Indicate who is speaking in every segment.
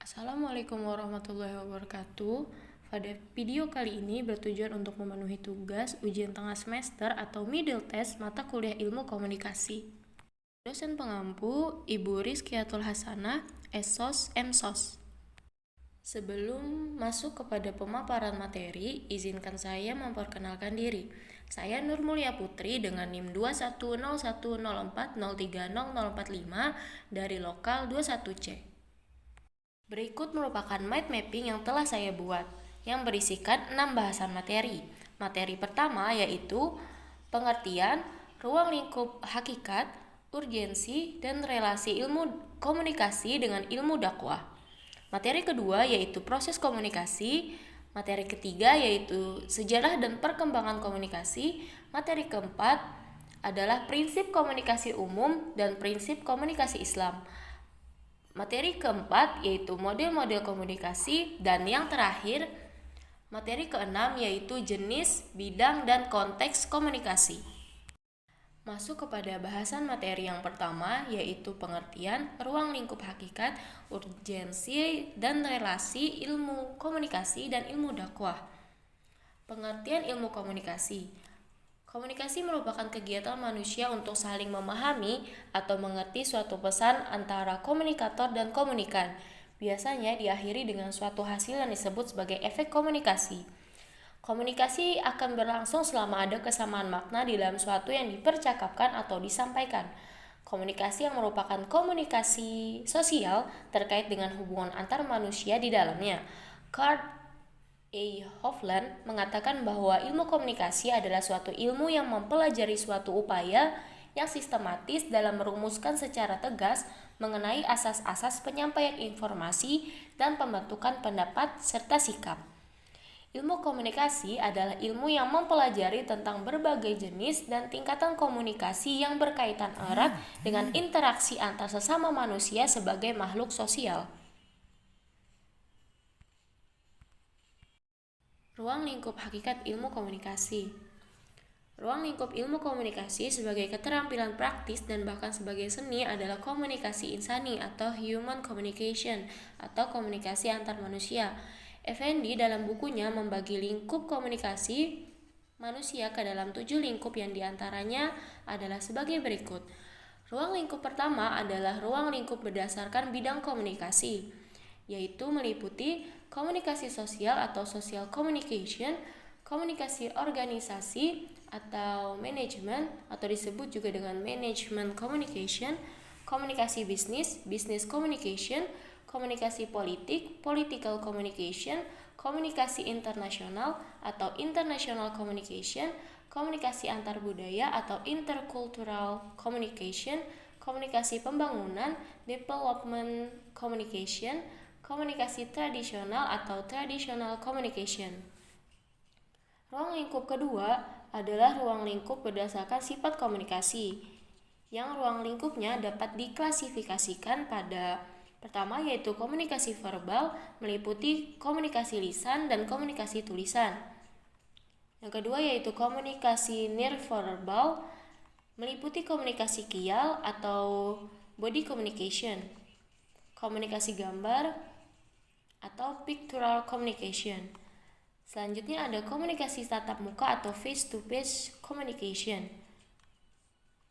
Speaker 1: Assalamualaikum warahmatullahi wabarakatuh. Pada video kali ini bertujuan untuk memenuhi tugas ujian tengah semester atau middle test mata kuliah ilmu komunikasi. Dosen pengampu Ibu Rizkiatul Hasanah, Esos Emsos. Sebelum masuk kepada pemaparan materi, izinkan saya memperkenalkan diri. Saya Nur Mulia Putri dengan NIM 210104030045 dari lokal 21C. Berikut merupakan mind mapping yang telah saya buat, yang berisikan 6 bahasan materi. Materi pertama yaitu pengertian, ruang lingkup hakikat, urgensi, dan relasi ilmu komunikasi dengan ilmu dakwah. Materi kedua yaitu proses komunikasi. Materi ketiga yaitu sejarah dan perkembangan komunikasi. Materi keempat adalah prinsip komunikasi umum dan prinsip komunikasi Islam. Materi keempat yaitu model-model komunikasi, dan yang terakhir materi keenam yaitu jenis, bidang, dan konteks komunikasi. Masuk kepada bahasan materi yang pertama yaitu pengertian, ruang lingkup hakikat, urgensi, dan relasi ilmu komunikasi dan ilmu dakwah. Pengertian ilmu komunikasi. Komunikasi merupakan kegiatan manusia untuk saling memahami atau mengerti suatu pesan antara komunikator dan komunikan. Biasanya diakhiri dengan suatu hasil yang disebut sebagai efek komunikasi. Komunikasi akan berlangsung selama ada kesamaan makna di dalam suatu yang dipercakapkan atau disampaikan. Komunikasi yang merupakan komunikasi sosial terkait dengan hubungan antar manusia di dalamnya. Carl A. Hovland mengatakan bahwa ilmu komunikasi adalah suatu ilmu yang mempelajari suatu upaya yang sistematis dalam merumuskan secara tegas mengenai asas-asas penyampaian informasi dan pembentukan pendapat serta sikap. Ilmu komunikasi adalah ilmu yang mempelajari tentang berbagai jenis dan tingkatan komunikasi yang berkaitan erat dengan interaksi antar sesama manusia sebagai makhluk sosial. Ruang lingkup hakikat ilmu komunikasi. Ruang lingkup ilmu komunikasi sebagai keterampilan praktis dan bahkan sebagai seni adalah komunikasi insani atau human communication atau komunikasi antar manusia. Effendi dalam bukunya membagi lingkup komunikasi manusia ke dalam 7 lingkup yang diantaranya adalah sebagai berikut. Ruang lingkup pertama adalah ruang lingkup berdasarkan bidang komunikasi, yaitu meliputi komunikasi sosial atau social communication, komunikasi organisasi atau manajemen atau disebut juga dengan management communication, komunikasi bisnis, business communication, komunikasi politik, political communication, komunikasi internasional atau international communication, komunikasi antar budaya atau intercultural communication, komunikasi pembangunan, development communication, komunikasi tradisional atau traditional communication. Ruang lingkup kedua adalah ruang lingkup berdasarkan sifat komunikasi, yang ruang lingkupnya dapat diklasifikasikan pada pertama yaitu komunikasi verbal, meliputi komunikasi lisan dan komunikasi tulisan. Yang kedua yaitu komunikasi nonverbal, meliputi komunikasi kial atau body communication, komunikasi gambar atau pictorial communication. Selanjutnya ada komunikasi tatap muka atau face-to-face communication.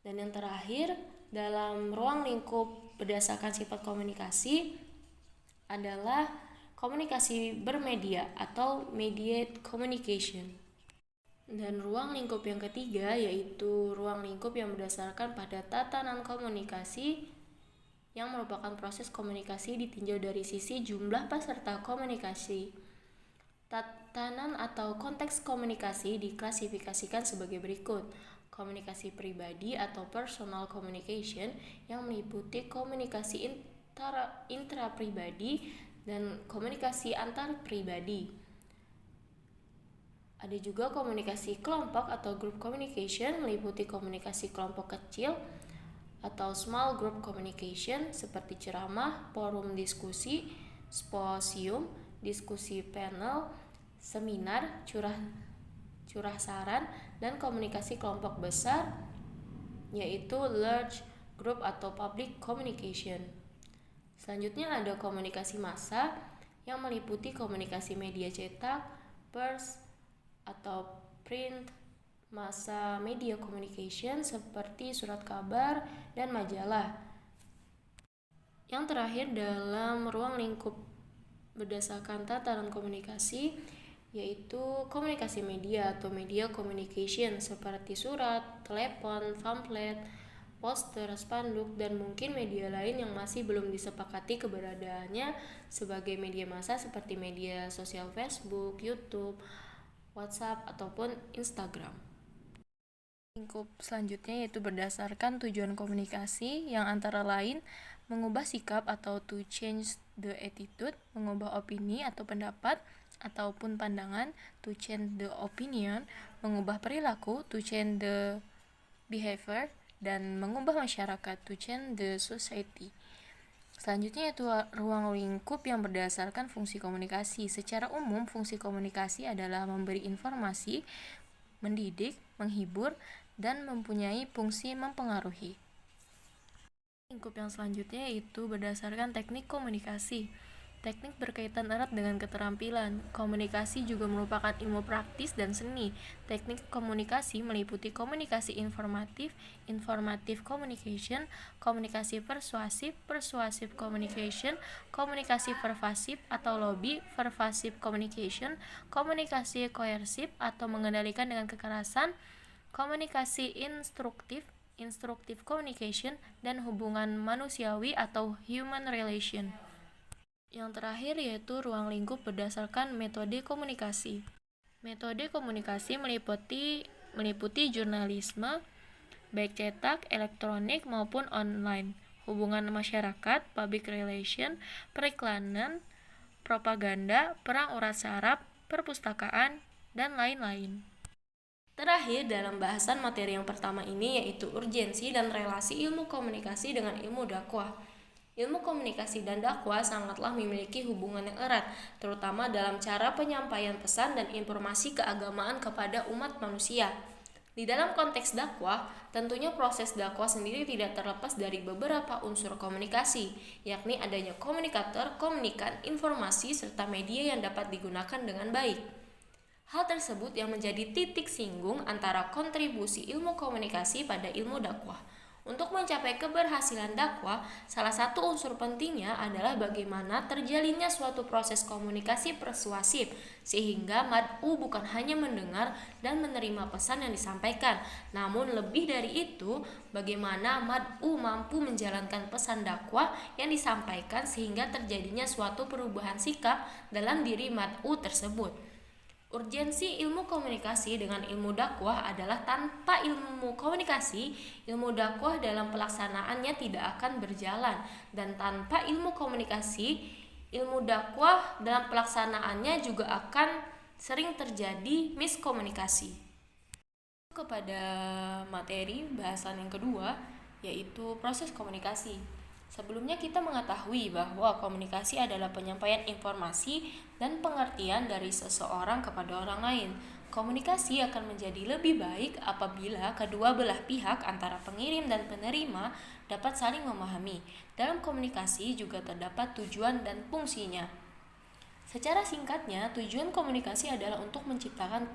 Speaker 1: Dan yang terakhir, dalam ruang lingkup berdasarkan sifat komunikasi adalah komunikasi bermedia atau mediate communication. Dan ruang lingkup yang ketiga yaitu ruang lingkup yang berdasarkan pada tatanan komunikasi, yang merupakan proses komunikasi ditinjau dari sisi jumlah peserta komunikasi. Tatanan atau konteks komunikasi diklasifikasikan sebagai berikut. Komunikasi pribadi atau personal communication yang meliputi komunikasi intrapribadi dan komunikasi antar pribadi. Ada juga komunikasi kelompok atau group communication, meliputi komunikasi kelompok kecil atau small group communication seperti ceramah, forum diskusi, simposium, diskusi panel, seminar, curah saran, dan komunikasi kelompok besar yaitu large group atau public communication. Selanjutnya ada komunikasi massa yang meliputi komunikasi media cetak, pers, atau print, massa media communication seperti surat kabar dan majalah. Yang terakhir dalam ruang lingkup berdasarkan tataran komunikasi yaitu komunikasi media atau media communication seperti surat, telepon, pamflet, poster, spanduk, dan mungkin media lain yang masih belum disepakati keberadaannya sebagai media massa seperti media sosial Facebook, YouTube, WhatsApp, ataupun Instagram. Lingkup selanjutnya yaitu berdasarkan tujuan komunikasi yang antara lain mengubah sikap atau to change the attitude, mengubah opini atau pendapat ataupun pandangan, to change the opinion, mengubah perilaku, to change the behavior, dan mengubah masyarakat, to change the society. Selanjutnya yaitu ruang lingkup yang berdasarkan fungsi komunikasi. Secara umum, fungsi komunikasi adalah memberi informasi, mendidik, menghibur, dan mempunyai fungsi mempengaruhi. Lingkup yang selanjutnya yaitu berdasarkan teknik komunikasi. Teknik berkaitan erat dengan keterampilan. Komunikasi juga merupakan ilmu praktis dan seni. Teknik komunikasi meliputi komunikasi informatif, informative communication, komunikasi persuasif, persuasive communication, komunikasi pervasif atau lobby, pervasive communication, komunikasi koersif atau mengendalikan dengan kekerasan, komunikasi instruktif, instructive communication, dan hubungan manusiawi atau human relation. Yang terakhir yaitu ruang lingkup berdasarkan metode komunikasi. Metode komunikasi meliputi jurnalisme, baik cetak, elektronik, maupun online, hubungan masyarakat, public relation, periklanan, propaganda, perang urat saraf, perpustakaan, dan lain-lain. Terakhir dalam bahasan materi yang pertama ini yaitu urgensi dan relasi ilmu komunikasi dengan ilmu dakwah. Ilmu komunikasi dan dakwah sangatlah memiliki hubungan yang erat, terutama dalam cara penyampaian pesan dan informasi keagamaan kepada umat manusia. Di dalam konteks dakwah, tentunya proses dakwah sendiri tidak terlepas dari beberapa unsur komunikasi, yakni adanya komunikator, komunikan, informasi, serta media yang dapat digunakan dengan baik. Hal tersebut yang menjadi titik singgung antara kontribusi ilmu komunikasi pada ilmu dakwah. Untuk mencapai keberhasilan dakwah, salah satu unsur pentingnya adalah bagaimana terjalinnya suatu proses komunikasi persuasif, sehingga mad'u bukan hanya mendengar dan menerima pesan yang disampaikan, namun lebih dari itu, bagaimana mad'u mampu menjalankan pesan dakwah yang disampaikan sehingga terjadinya suatu perubahan sikap dalam diri mad'u tersebut. Urgensi ilmu komunikasi dengan ilmu dakwah adalah tanpa ilmu komunikasi, ilmu dakwah dalam pelaksanaannya tidak akan berjalan, dan tanpa ilmu komunikasi, ilmu dakwah dalam pelaksanaannya juga akan sering terjadi miskomunikasi. Kepada materi bahasan yang kedua, yaitu proses komunikasi. Sebelumnya kita mengetahui bahwa komunikasi adalah penyampaian informasi dan pengertian dari seseorang kepada orang lain. Komunikasi akan menjadi lebih baik apabila kedua belah pihak antara pengirim dan penerima dapat saling memahami. Dalam komunikasi juga terdapat tujuan dan fungsinya. Secara singkatnya, tujuan komunikasi adalah untuk menciptakan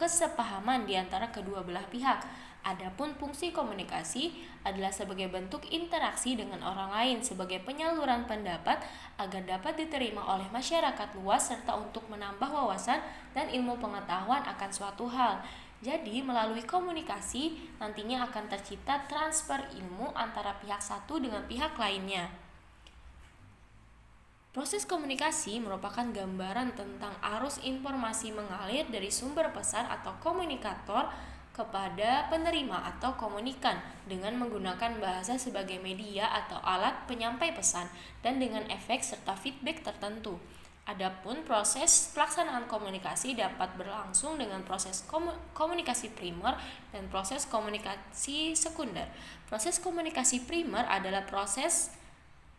Speaker 1: kesepahaman di antara kedua belah pihak. Adapun fungsi komunikasi adalah sebagai bentuk interaksi dengan orang lain sebagai penyaluran pendapat agar dapat diterima oleh masyarakat luas serta untuk menambah wawasan dan ilmu pengetahuan akan suatu hal. Jadi, melalui komunikasi nantinya akan tercipta transfer ilmu antara pihak satu dengan pihak lainnya. Proses komunikasi merupakan gambaran tentang arus informasi mengalir dari sumber pesan atau komunikator kepada penerima atau komunikan dengan menggunakan bahasa sebagai media atau alat penyampai pesan dan dengan efek serta feedback tertentu. Adapun proses pelaksanaan komunikasi dapat berlangsung dengan proses komunikasi primer dan proses komunikasi sekunder. Proses komunikasi primer adalah proses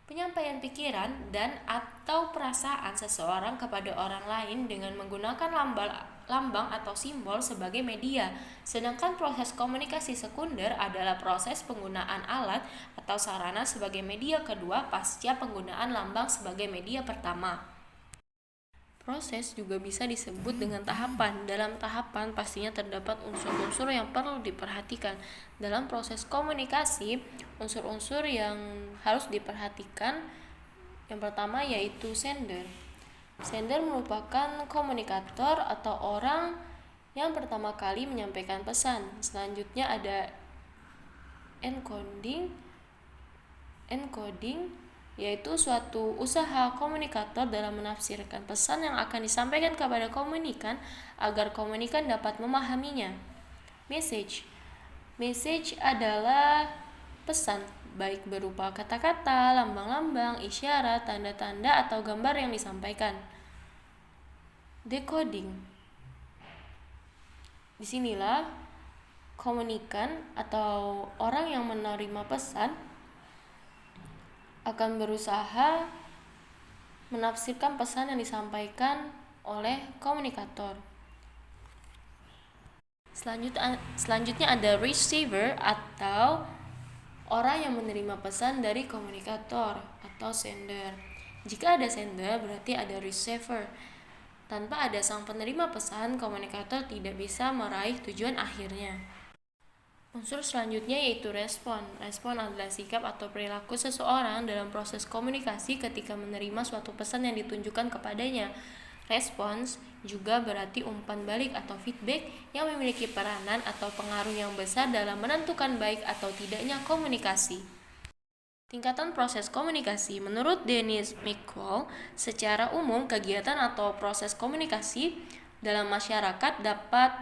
Speaker 1: penyampaian pikiran dan atau perasaan seseorang kepada orang lain dengan menggunakan lambang atau simbol sebagai media. Sedangkan proses komunikasi sekunder adalah proses penggunaan alat atau sarana sebagai media kedua pasca penggunaan lambang sebagai media pertama. Proses juga bisa disebut dengan tahapan. Dalam tahapan pastinya terdapat unsur-unsur yang perlu diperhatikan. Dalam proses komunikasi, unsur-unsur yang harus diperhatikan yang pertama yaitu sender. Sender merupakan komunikator atau orang yang pertama kali menyampaikan pesan. Selanjutnya ada encoding yaitu suatu usaha komunikator dalam menafsirkan pesan yang akan disampaikan kepada komunikan agar komunikan dapat memahaminya. Message adalah pesan, baik berupa kata-kata, lambang-lambang, isyarat, tanda-tanda, atau gambar yang disampaikan. Decoding. Disinilah komunikan atau orang yang menerima pesan akan berusaha menafsirkan pesan yang disampaikan oleh komunikator. Selanjutnya ada receiver atau orang yang menerima pesan dari komunikator atau sender. Jika ada sender berarti ada receiver. Tanpa ada sang penerima pesan, komunikator tidak bisa meraih tujuan akhirnya. Unsur selanjutnya yaitu respon. Respon adalah sikap atau perilaku seseorang dalam proses komunikasi ketika menerima suatu pesan yang ditunjukkan kepadanya. Respons juga berarti umpan balik atau feedback yang memiliki peranan atau pengaruh yang besar dalam menentukan baik atau tidaknya komunikasi. Tingkatan proses komunikasi. Menurut Dennis McCall, secara umum kegiatan atau proses komunikasi dalam masyarakat dapat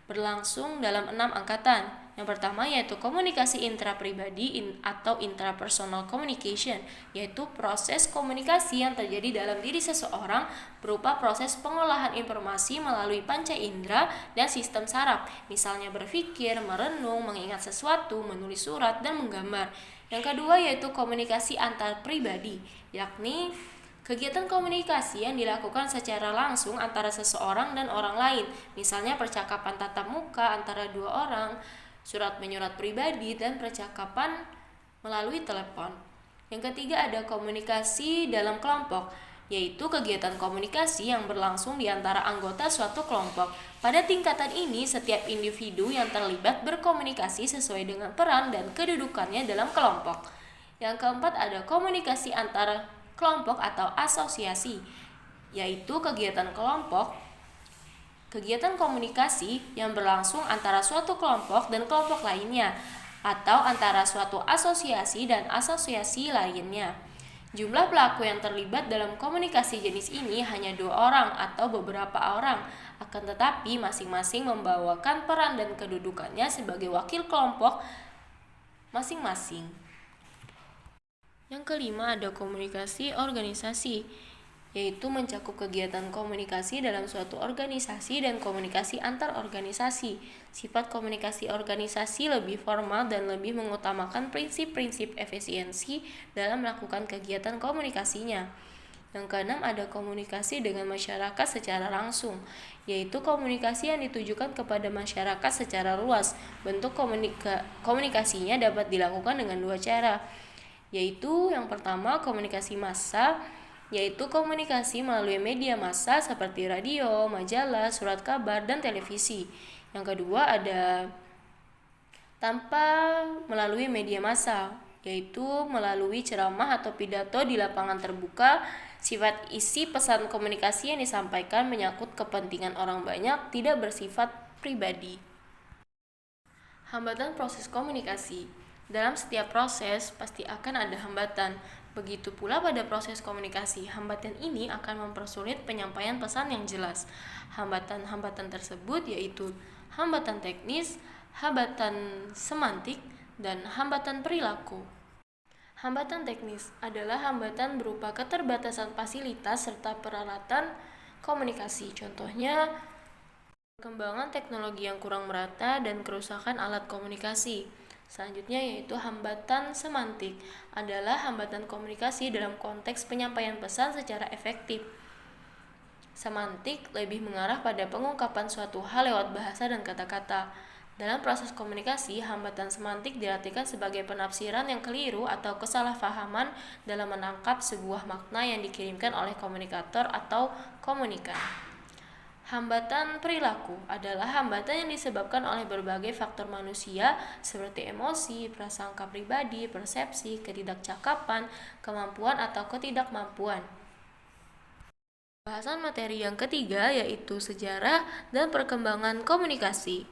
Speaker 1: berlangsung dalam 6 angkatan. Yang pertama yaitu komunikasi intrapribadi atau intrapersonal communication, yaitu proses komunikasi yang terjadi dalam diri seseorang berupa proses pengolahan informasi melalui panca indera dan sistem saraf, misalnya berpikir, merenung, mengingat sesuatu, menulis surat, dan menggambar. Yang kedua yaitu komunikasi antar pribadi, yakni kegiatan komunikasi yang dilakukan secara langsung antara seseorang dan orang lain, misalnya percakapan tatap muka antara dua orang, surat menyurat pribadi, dan percakapan melalui telepon. Yang ketiga ada komunikasi dalam kelompok, yaitu kegiatan komunikasi yang berlangsung di antara anggota suatu kelompok. Pada tingkatan ini, setiap individu yang terlibat berkomunikasi sesuai dengan peran dan kedudukannya dalam kelompok. Yang keempat ada komunikasi antara kelompok atau asosiasi, yaitu kegiatan komunikasi yang berlangsung antara suatu kelompok dan kelompok lainnya, atau antara suatu asosiasi dan asosiasi lainnya. Jumlah pelaku yang terlibat dalam komunikasi jenis ini hanya 2 orang atau beberapa orang, akan tetapi masing-masing membawakan peran dan kedudukannya sebagai wakil kelompok masing-masing. Yang kelima ada komunikasi organisasi, yaitu mencakup kegiatan komunikasi dalam suatu organisasi dan komunikasi antar organisasi. Sifat komunikasi organisasi lebih formal dan lebih mengutamakan prinsip-prinsip efisiensi dalam melakukan kegiatan komunikasinya. Yang keenam ada komunikasi dengan masyarakat secara langsung, yaitu komunikasi yang ditujukan kepada masyarakat secara luas. Bentuk komunikasinya dapat dilakukan dengan 2 cara, yaitu yang pertama komunikasi massa, yaitu komunikasi melalui media massa seperti radio, majalah, surat kabar, dan televisi. Yang kedua ada tanpa melalui media massa, yaitu melalui ceramah atau pidato di lapangan terbuka. Sifat isi pesan komunikasi yang disampaikan menyangkut kepentingan orang banyak, tidak bersifat pribadi. Hambatan proses komunikasi. Dalam setiap proses pasti akan ada hambatan. Begitu pula pada proses komunikasi, hambatan ini akan mempersulit penyampaian pesan yang jelas. Hambatan-hambatan tersebut yaitu hambatan teknis, hambatan semantik, dan hambatan perilaku. Hambatan teknis adalah hambatan berupa keterbatasan fasilitas serta peralatan komunikasi. Contohnya, perkembangan teknologi yang kurang merata dan kerusakan alat komunikasi. Selanjutnya yaitu hambatan semantik, adalah hambatan komunikasi dalam konteks penyampaian pesan secara efektif. Semantik lebih mengarah pada pengungkapan suatu hal lewat bahasa dan kata-kata. Dalam proses komunikasi, hambatan semantik diartikan sebagai penafsiran yang keliru atau kesalahpahaman dalam menangkap sebuah makna yang dikirimkan oleh komunikator atau komunikan. Hambatan perilaku adalah hambatan yang disebabkan oleh berbagai faktor manusia seperti emosi, prasangka pribadi, persepsi, ketidakcakapan, kemampuan atau ketidakmampuan. Bahasan materi yang ketiga yaitu sejarah dan perkembangan komunikasi.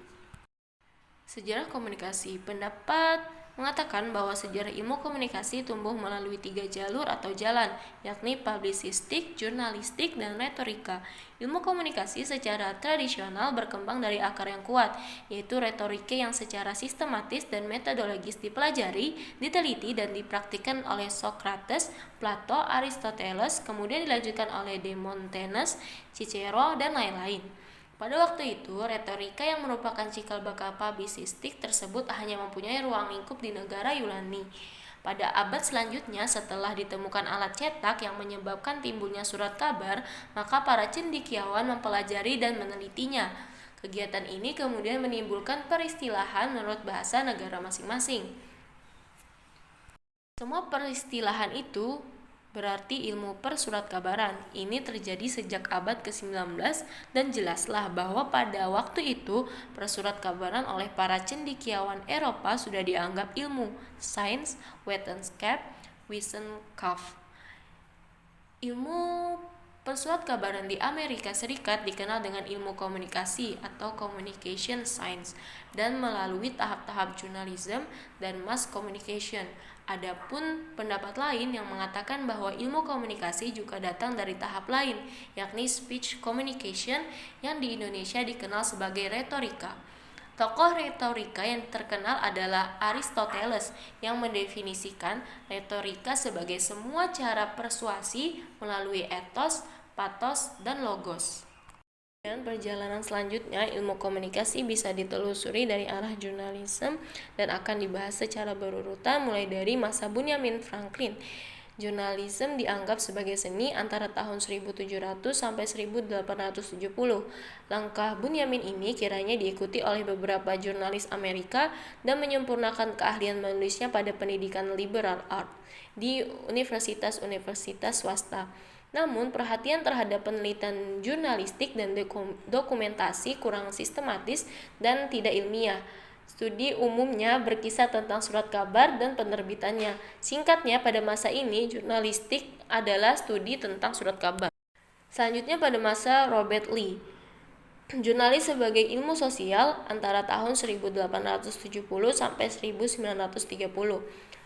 Speaker 1: Sejarah komunikasi. Pendapat mengatakan bahwa sejarah ilmu komunikasi tumbuh melalui 3 jalur atau jalan, yakni publisistik, jurnalistik, dan retorika. Ilmu komunikasi secara tradisional berkembang dari akar yang kuat, yaitu retorika yang secara sistematis dan metodologis dipelajari, diteliti, dan dipraktikkan oleh Socrates, Plato, Aristoteles, kemudian dilanjutkan oleh Demosthenes, Cicero, dan lain-lain. Pada waktu itu, retorika yang merupakan cikal bakal publisistik tersebut hanya mempunyai ruang lingkup di negara Yunani. Pada abad selanjutnya, setelah ditemukan alat cetak yang menyebabkan timbulnya surat kabar, maka para cendekiawan mempelajari dan menelitinya. Kegiatan ini kemudian menimbulkan peristilahan menurut bahasa negara masing-masing. Semua peristilahan itu berarti ilmu persurat kabaran. Ini terjadi sejak abad ke-19 dan jelaslah bahwa pada waktu itu persurat kabaran oleh para cendekiawan Eropa sudah dianggap ilmu, sains, wissenschaft. Ilmu persurat kabaran di Amerika Serikat dikenal dengan ilmu komunikasi atau communication science dan melalui tahap-tahap journalism dan mass communication. Adapun pendapat lain yang mengatakan bahwa ilmu komunikasi juga datang dari tahap lain, yakni speech communication yang di Indonesia dikenal sebagai retorika. Tokoh retorika yang terkenal adalah Aristoteles yang mendefinisikan retorika sebagai semua cara persuasi melalui etos, patos, dan logos. Dan perjalanan selanjutnya, ilmu komunikasi bisa ditelusuri dari arah jurnalisme dan akan dibahas secara berurutan mulai dari masa Benjamin Franklin. Jurnalisme dianggap sebagai seni antara tahun 1700 sampai 1870. Langkah Benjamin ini kiranya diikuti oleh beberapa jurnalis Amerika dan menyempurnakan keahlian menulisnya pada pendidikan liberal art di universitas-universitas swasta. Namun, perhatian terhadap penelitian jurnalistik dan dokumentasi kurang sistematis dan tidak ilmiah. Studi umumnya berkisah tentang surat kabar dan penerbitannya. Singkatnya, pada masa ini, jurnalistik adalah studi tentang surat kabar. Selanjutnya pada masa Robert Lee, jurnalis sebagai ilmu sosial antara tahun 1870 sampai 1930.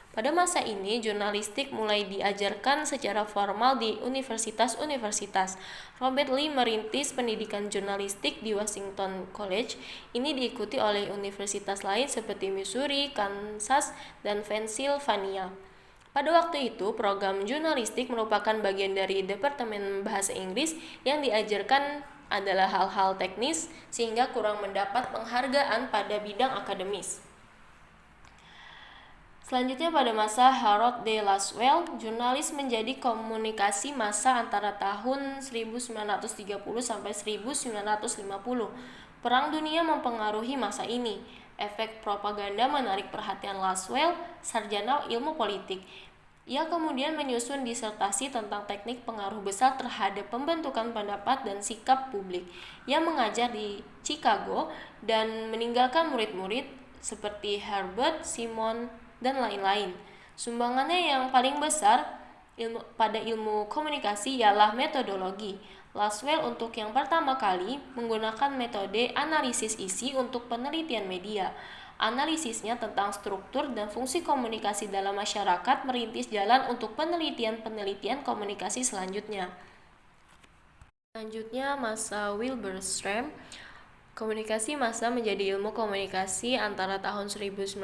Speaker 1: Pada masa ini, jurnalistik mulai diajarkan secara formal di universitas-universitas. Robert Lee merintis pendidikan jurnalistik di Washington College. Ini diikuti oleh universitas lain seperti Missouri, Kansas, dan Pennsylvania. Pada waktu itu, program jurnalistik merupakan bagian dari Departemen Bahasa Inggris yang diajarkan adalah hal-hal teknis sehingga kurang mendapat penghargaan pada bidang akademis. Selanjutnya pada masa Harold D. Laswell, jurnalis menjadi komunikasi massa antara tahun 1930 sampai 1950. Perang dunia mempengaruhi masa ini. Efek propaganda menarik perhatian Laswell, sarjana ilmu politik. Ia kemudian menyusun disertasi tentang teknik pengaruh besar terhadap pembentukan pendapat dan sikap publik. Ia mengajar di Chicago dan meninggalkan murid-murid seperti Herbert Simon dan lain-lain. Sumbangannya yang paling besar pada ilmu komunikasi ialah metodologi. Laswell untuk yang pertama kali menggunakan metode analisis isi untuk penelitian media. Analisisnya tentang struktur dan fungsi komunikasi dalam masyarakat merintis jalan untuk penelitian-penelitian komunikasi selanjutnya. Selanjutnya masa Wilbur Schramm. Komunikasi massa menjadi ilmu komunikasi antara tahun 1950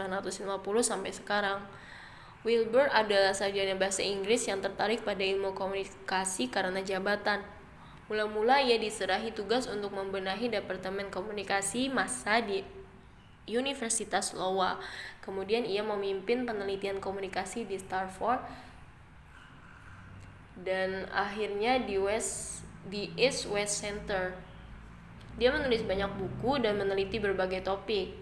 Speaker 1: sampai sekarang. Wilbur adalah sarjana bahasa Inggris yang tertarik pada ilmu komunikasi karena jabatan. Mula-mula ia diserahi tugas untuk membenahi Departemen Komunikasi Massa di Universitas Iowa. Kemudian ia memimpin penelitian komunikasi di Stanford dan akhirnya di West di East West Center. Dia menulis banyak buku dan meneliti berbagai topik.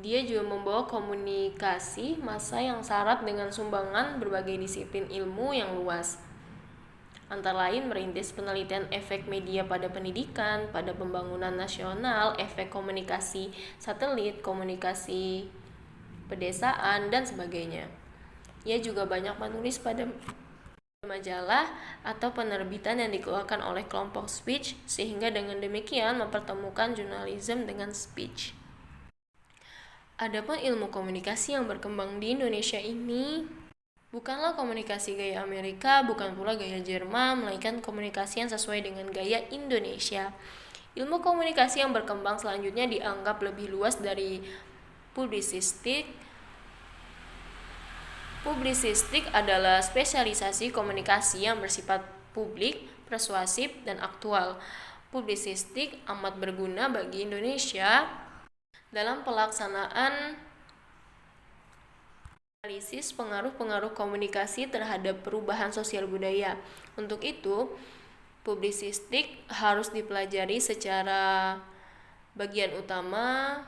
Speaker 1: Dia juga membawa komunikasi massa yang syarat dengan sumbangan berbagai disiplin ilmu yang luas. Antara lain merintis penelitian efek media pada pendidikan, pada pembangunan nasional, efek komunikasi satelit, komunikasi pedesaan, dan sebagainya. Ia juga banyak menulis pada majalah atau penerbitan yang dikeluarkan oleh kelompok speech, sehingga dengan demikian mempertemukan jurnalisme dengan speech. Adapun ilmu komunikasi yang berkembang di Indonesia ini bukanlah komunikasi gaya Amerika, bukan pula gaya Jerman, melainkan komunikasi yang sesuai dengan gaya Indonesia. Ilmu komunikasi yang berkembang selanjutnya dianggap lebih luas dari publisistik. Publisistik adalah spesialisasi komunikasi yang bersifat publik, persuasif, dan aktual. Publisistik amat berguna bagi Indonesia dalam pelaksanaan analisis pengaruh-pengaruh komunikasi terhadap perubahan sosial budaya. Untuk itu, publisistik harus dipelajari secara bagian utama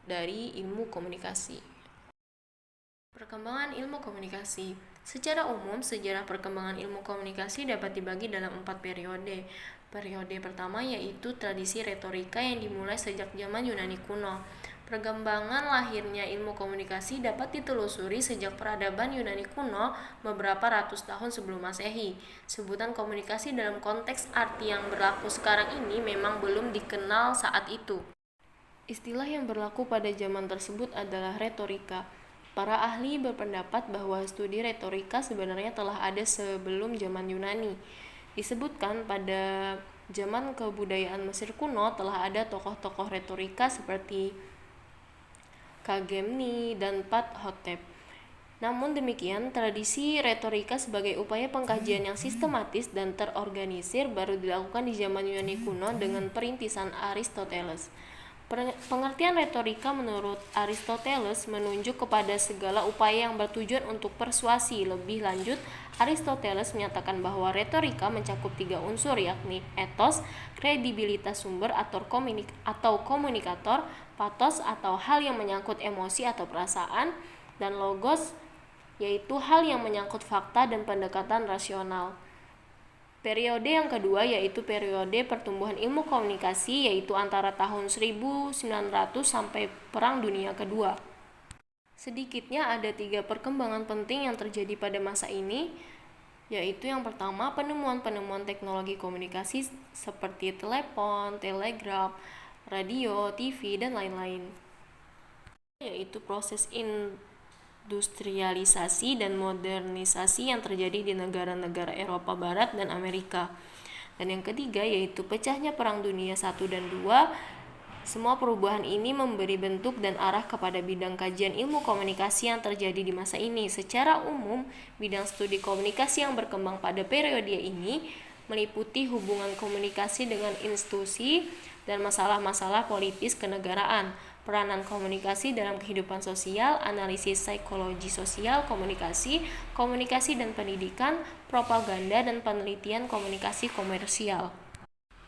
Speaker 1: dari ilmu komunikasi. Perkembangan ilmu komunikasi. Secara umum, sejarah perkembangan ilmu komunikasi dapat dibagi dalam 4 periode. Periode pertama yaitu tradisi retorika yang dimulai sejak zaman Yunani kuno. Perkembangan lahirnya ilmu komunikasi dapat ditelusuri sejak peradaban Yunani kuno beberapa ratus tahun sebelum Masehi. Sebutan komunikasi dalam konteks arti yang berlaku sekarang ini memang belum dikenal saat itu. Istilah yang berlaku pada zaman tersebut adalah retorika. Para ahli berpendapat bahwa studi retorika sebenarnya telah ada sebelum zaman Yunani. Disebutkan pada zaman kebudayaan Mesir kuno telah ada tokoh-tokoh retorika seperti Kagemni dan Ptahhotep. Namun demikian, tradisi retorika sebagai upaya pengkajian yang sistematis dan terorganisir baru dilakukan di zaman Yunani kuno dengan perintisan Aristoteles. Pengertian retorika menurut Aristoteles menunjuk kepada segala upaya yang bertujuan untuk persuasi. Lebih lanjut, Aristoteles menyatakan bahwa retorika mencakup 3 unsur, yakni ethos, kredibilitas sumber atau komunikator, pathos atau hal yang menyangkut emosi atau perasaan, dan logos, yaitu hal yang menyangkut fakta dan pendekatan rasional. Periode yang kedua yaitu periode pertumbuhan ilmu komunikasi, yaitu antara tahun 1900 sampai Perang Dunia Kedua. Sedikitnya ada 3 perkembangan penting yang terjadi pada masa ini, yaitu yang pertama penemuan-penemuan teknologi komunikasi seperti telepon, telegraf, radio, TV, dan lain-lain. Yaitu proses industrialisasi dan modernisasi yang terjadi di negara-negara Eropa Barat dan Amerika. Dan yang ketiga yaitu pecahnya Perang Dunia I dan II. Semua perubahan ini memberi bentuk dan arah kepada bidang kajian ilmu komunikasi yang terjadi di masa ini. Secara umum, bidang studi komunikasi yang berkembang pada periode ini meliputi hubungan komunikasi dengan institusi dan masalah-masalah politis kenegaraan, peranan komunikasi dalam kehidupan sosial, analisis psikologi sosial komunikasi, komunikasi dan pendidikan, propaganda, dan penelitian komunikasi komersial.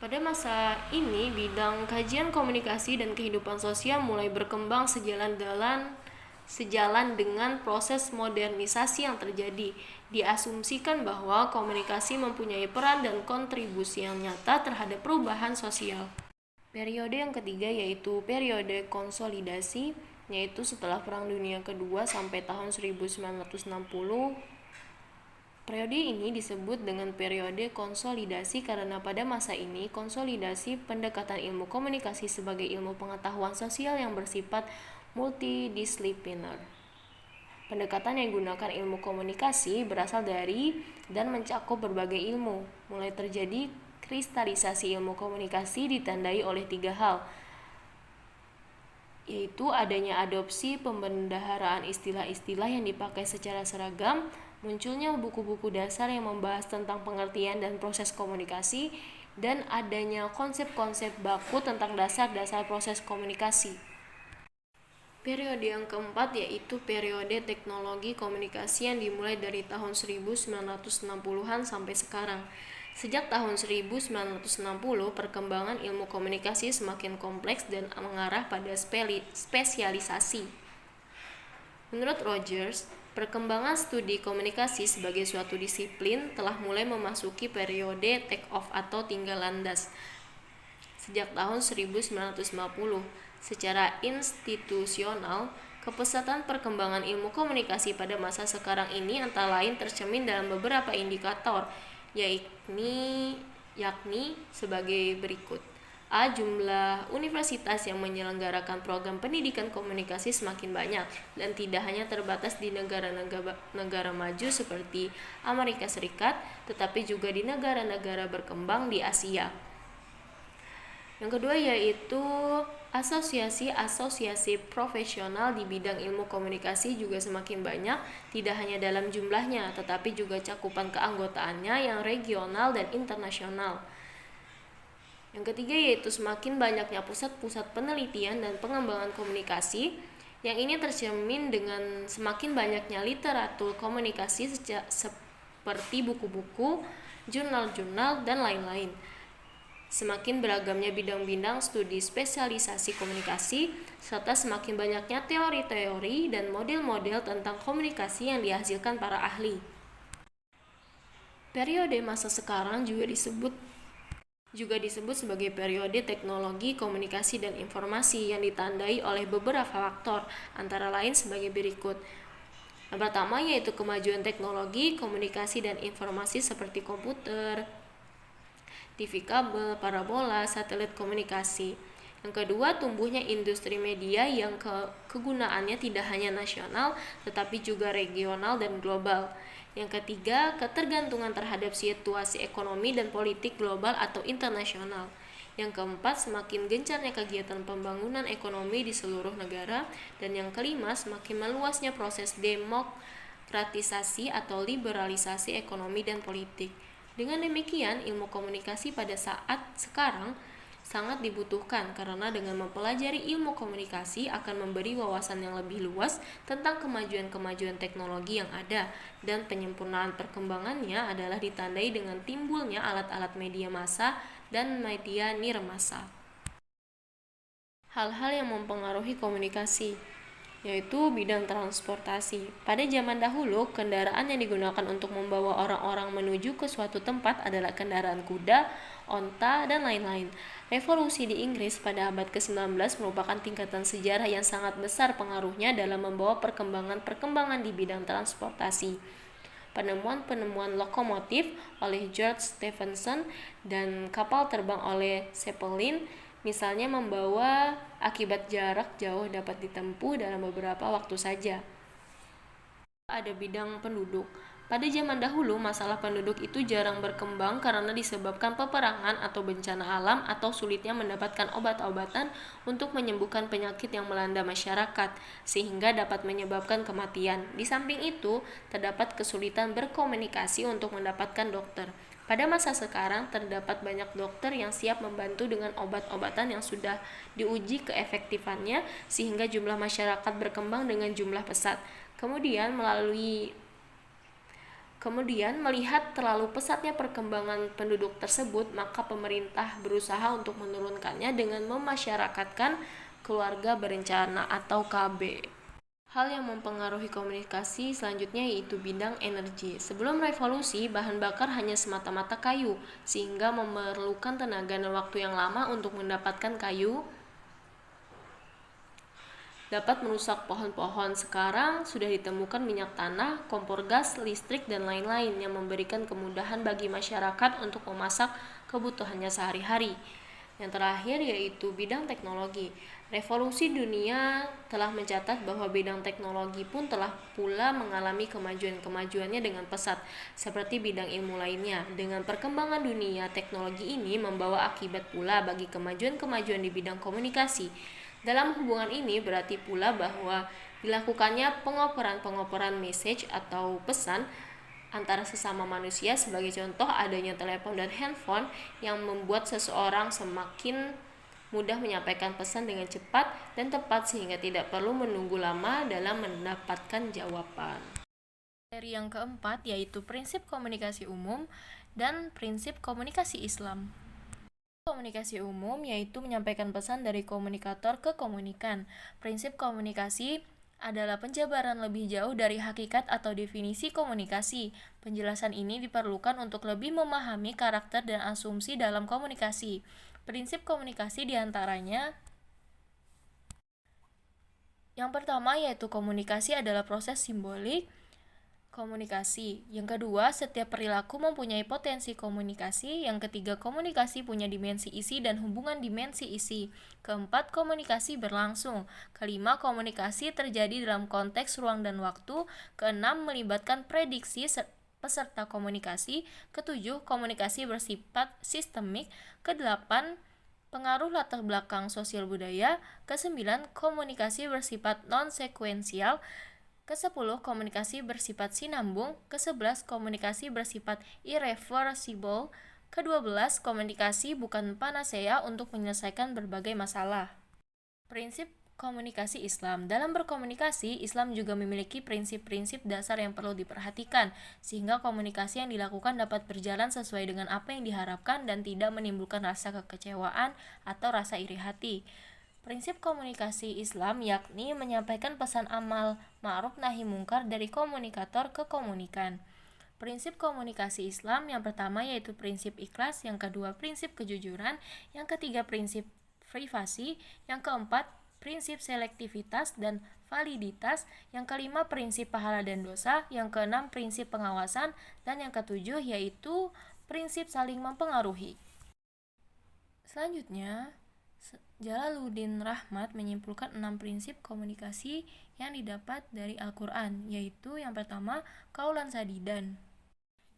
Speaker 1: Pada masa ini, bidang kajian komunikasi dan kehidupan sosial mulai berkembang sejalan dengan proses modernisasi yang terjadi. Diasumsikan bahwa komunikasi mempunyai peran dan kontribusi yang nyata terhadap perubahan sosial. Periode yang ketiga yaitu periode konsolidasi, yaitu setelah Perang Dunia Kedua sampai tahun 1960. Periode ini disebut dengan periode konsolidasi karena pada masa ini konsolidasi pendekatan ilmu komunikasi sebagai ilmu pengetahuan sosial yang bersifat multidisipliner. Pendekatan yang digunakan ilmu komunikasi berasal dari dan mencakup berbagai ilmu. Mulai terjadi kristalisasi ilmu komunikasi ditandai oleh 3 hal, yaitu adanya adopsi pembendaharaan istilah-istilah yang dipakai secara seragam, munculnya buku-buku dasar yang membahas tentang pengertian dan proses komunikasi, dan adanya konsep-konsep baku tentang dasar-dasar proses komunikasi. Periode yang keempat yaitu periode teknologi komunikasi yang dimulai dari tahun 1960-an sampai sekarang. Sejak tahun 1960, perkembangan ilmu komunikasi semakin kompleks dan mengarah pada spesialisasi. Menurut Rogers, perkembangan studi komunikasi sebagai suatu disiplin telah mulai memasuki periode take-off atau tinggal landas. Sejak tahun 1950, secara institusional, kepesatan perkembangan ilmu komunikasi pada masa sekarang ini antara lain tercermin dalam beberapa indikator, yakni sebagai berikut. A. Jumlah universitas yang menyelenggarakan program pendidikan komunikasi semakin banyak dan tidak hanya terbatas di negara maju seperti Amerika Serikat, tetapi juga di negara-negara berkembang di Asia. Yang kedua yaitu asosiasi-asosiasi profesional di bidang ilmu komunikasi juga semakin banyak, tidak hanya dalam jumlahnya, tetapi juga cakupan keanggotaannya yang regional dan internasional. Yang ketiga yaitu semakin banyaknya pusat-pusat penelitian dan pengembangan komunikasi, yang ini tercermin dengan semakin banyaknya literatur komunikasi seperti buku-buku, jurnal-jurnal, dan lain-lain. Semakin beragamnya bidang-bidang studi spesialisasi komunikasi, serta semakin banyaknya teori-teori dan model-model tentang komunikasi yang dihasilkan para ahli. Periode masa sekarang juga disebut sebagai periode teknologi komunikasi dan informasi yang ditandai oleh beberapa faktor, antara lain sebagai berikut. Yang pertama yaitu kemajuan teknologi komunikasi dan informasi seperti komputer, TV kabel, parabola, satelit komunikasi. Yang kedua, tumbuhnya industri media yang kegunaannya tidak hanya nasional, tetapi juga regional dan global. Yang ketiga, ketergantungan terhadap situasi ekonomi dan politik global atau internasional. Yang keempat, semakin gencarnya kegiatan pembangunan ekonomi di seluruh negara. Dan yang kelima, semakin meluasnya proses demokratisasi atau liberalisasi ekonomi dan politik. Dengan demikian, ilmu komunikasi pada saat sekarang sangat dibutuhkan karena dengan mempelajari ilmu komunikasi akan memberi wawasan yang lebih luas tentang kemajuan-kemajuan teknologi yang ada, dan penyempurnaan perkembangannya adalah ditandai dengan timbulnya alat-alat media massa dan media nirmasa. Hal-hal yang mempengaruhi komunikasi yaitu bidang transportasi. Pada zaman dahulu, kendaraan yang digunakan untuk membawa orang-orang menuju ke suatu tempat adalah kendaraan kuda, onta, dan lain-lain. Revolusi di Inggris pada abad ke-19 merupakan tingkatan sejarah yang sangat besar pengaruhnya dalam membawa perkembangan di bidang transportasi. Penemuan-penemuan lokomotif oleh George Stephenson dan kapal terbang oleh Zeppelin misalnya membawa akibat jarak jauh dapat ditempuh dalam beberapa waktu saja. Ada bidang penduduk. Pada zaman dahulu, masalah penduduk itu jarang berkembang karena disebabkan peperangan atau bencana alam atau sulitnya mendapatkan obat-obatan untuk menyembuhkan penyakit yang melanda masyarakat, sehingga dapat menyebabkan kematian. Di samping itu, terdapat kesulitan berkomunikasi untuk mendapatkan dokter. Pada masa sekarang, terdapat banyak dokter yang siap membantu dengan obat-obatan yang sudah diuji keefektifannya, sehingga jumlah masyarakat berkembang dengan jumlah pesat. Kemudian melihat terlalu pesatnya perkembangan penduduk tersebut, maka pemerintah berusaha untuk menurunkannya dengan memasyarakatkan keluarga berencana atau KB. Hal yang mempengaruhi komunikasi selanjutnya yaitu bidang energi. Sebelum revolusi, bahan bakar hanya semata-mata kayu, sehingga memerlukan tenaga dan waktu yang lama untuk mendapatkan kayu dapat merusak pohon-pohon. Sekarang sudah ditemukan minyak tanah, kompor gas, listrik, dan lain-lain yang memberikan kemudahan bagi masyarakat untuk memasak kebutuhannya sehari-hari. Yang terakhir yaitu bidang teknologi. Revolusi dunia telah mencatat bahwa bidang teknologi pun telah pula mengalami kemajuan-kemajuannya dengan pesat, seperti bidang ilmu lainnya. Dengan perkembangan dunia, teknologi ini membawa akibat pula bagi kemajuan-kemajuan di bidang komunikasi. Dalam hubungan ini berarti pula bahwa dilakukannya pengoperan message atau pesan antara sesama manusia, sebagai contoh adanya telepon dan handphone yang membuat seseorang semakin mudah menyampaikan pesan dengan cepat dan tepat sehingga tidak perlu menunggu lama dalam mendapatkan jawaban. Materi yang keempat yaitu prinsip komunikasi umum dan prinsip komunikasi Islam. Komunikasi umum yaitu menyampaikan pesan dari komunikator ke komunikan. Prinsip komunikasi adalah penjabaran lebih jauh dari hakikat atau definisi komunikasi. Penjelasan ini diperlukan untuk lebih memahami karakter dan asumsi dalam komunikasi. Prinsip komunikasi diantaranya yang pertama yaitu komunikasi adalah proses simbolik komunikasi. Yang kedua, setiap perilaku mempunyai potensi komunikasi. Yang ketiga, komunikasi punya dimensi isi dan hubungan dimensi isi. Keempat, komunikasi berlangsung. Kelima, komunikasi terjadi dalam konteks ruang dan waktu. Keenam, melibatkan prediksi peserta komunikasi. Ketujuh, komunikasi bersifat sistemik. Kedelapan, pengaruh latar belakang sosial budaya. Kesembilan, komunikasi bersifat non-sekuensial. Ke-10, komunikasi bersifat sinambung. Ke-11, komunikasi bersifat irreversible. Ke-12, komunikasi bukan panacea untuk menyelesaikan berbagai masalah. Prinsip komunikasi Islam. Dalam berkomunikasi, Islam juga memiliki prinsip-prinsip dasar yang perlu diperhatikan, sehingga komunikasi yang dilakukan dapat berjalan sesuai dengan apa yang diharapkan dan tidak menimbulkan rasa kekecewaan atau rasa iri hati. Prinsip komunikasi Islam yakni menyampaikan pesan amal ma'ruf nahi mungkar dari komunikator ke komunikan. Prinsip komunikasi Islam yang pertama yaitu prinsip ikhlas, yang kedua prinsip kejujuran, yang ketiga prinsip privasi, yang keempat prinsip selektivitas dan validitas, yang kelima prinsip pahala dan dosa, yang keenam prinsip pengawasan, dan yang ketujuh yaitu prinsip saling mempengaruhi. Selanjutnya, Jalaluddin Rahmat menyimpulkan 6 prinsip komunikasi yang didapat dari Al-Quran, yaitu yang pertama, qaulan sadidan.